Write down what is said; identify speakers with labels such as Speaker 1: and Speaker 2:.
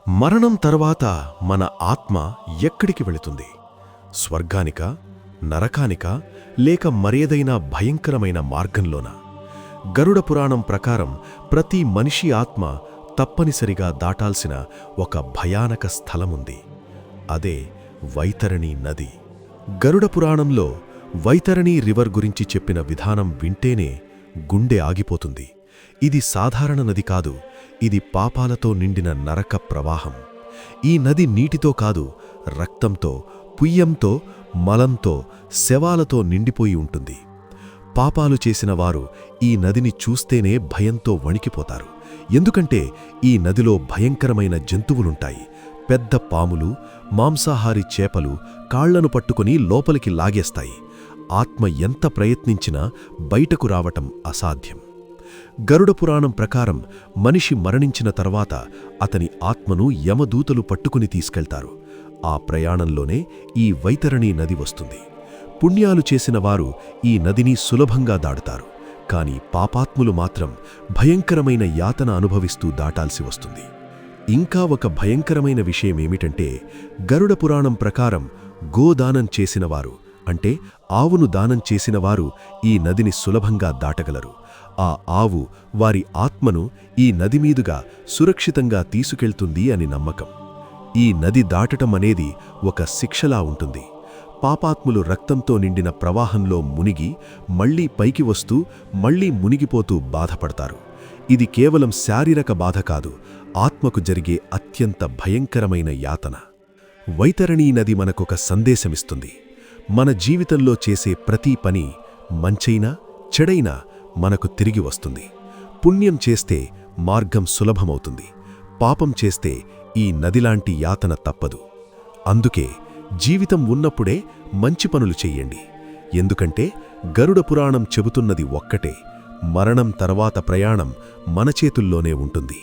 Speaker 1: మరణం తర్వాత మన ఆత్మ ఎక్కడికి వెళుతుంది? స్వర్గానికా, నరకానికా, లేక మరేదైనా భయంకరమైన మార్గంలోనా? గరుడ పురాణం ప్రకారం ప్రతి మనిషి ఆత్మ తప్పనిసరిగా దాటాల్సిన ఒక భయానక స్థలముంది. అదే వైతరణి నది. గరుడ పురాణంలో వైతరణి రివర్ గురించి చెప్పిన విధానం వింటేనే గుండె ఆగిపోతుంది. ఇది సాధారణ నది కాదు, ఇది పాపాలతో నిండిన నరక ప్రవాహం. ఈ నది నీటితో కాదు, రక్తంతో, పుయ్యంతో, మలంతో, శవాలతో నిండిపోయి ఉంటుంది. పాపాలు చేసిన వారు ఈ నదిని చూస్తేనే భయంతో వణికిపోతారు. ఎందుకంటే ఈ నదిలో భయంకరమైన జంతువులుంటాయి. పెద్ద పాములు, మాంసాహారి చేపలు కాళ్లను పట్టుకుని లోపలికి లాగేస్తాయి. ఆత్మ ఎంత ప్రయత్నించినా బయటకు రావటం అసాధ్యం. గరుడ పురాణం ప్రకారం మనిషి మరణించిన తర్వాత అతని ఆత్మను యమదూతలు పట్టుకుని తీసుకెళ్తారు. ఆ ప్రయాణంలోనే ఈ వైతరణి నది వస్తుంది. పుణ్యాలు చేసిన వారు ఈ నదిని సులభంగా దాటుతారు. కాని పాపాత్ములు మాత్రం భయంకరమైన యాతన అనుభవిస్తూ దాటాల్సి వస్తుంది. ఇంకా ఒక భయంకరమైన విషయమేమిటంటే, గరుడ పురాణం ప్రకారం గోదానం చేసినవారు, అంటే ఆవును దానం చేసినవారు ఈ నదిని సులభంగా దాటగలరు. ఆ ఆవు వారి ఆత్మను ఈ నది మీదుగా సురక్షితంగా తీసుకెళ్తుంది అని నమ్మకం. ఈ నది దాటటం అనేది ఒక శిక్షలా ఉంటుంది. పాపాత్ములు రక్తంతో నిండిన ప్రవాహంలో మునిగి మళ్లీ పైకి వస్తూ మళ్లీ మునిగిపోతూ బాధపడతారు. ఇది కేవలం శారీరక బాధ కాదు, ఆత్మకు జరిగే అత్యంత భయంకరమైన యాతన. వైతరణీ నది మనకొక సందేశమిస్తుంది. మన జీవితంలో చేసే ప్రతి పని, మంచైనా చెడైనా, మనకు తిరిగి వస్తుంది. పుణ్యం చేస్తే మార్గం సులభమవుతుంది. పాపం చేస్తే ఈ నదిలాంటి యాతన తప్పదు. అందుకే జీవితం ఉన్నప్పుడే మంచి పనులు చెయ్యండి. ఎందుకంటే గరుడ పురాణం చెబుతున్నది ఒక్కటే: మరణం తర్వాత ప్రయాణం మన చేతుల్లోనే ఉంటుంది.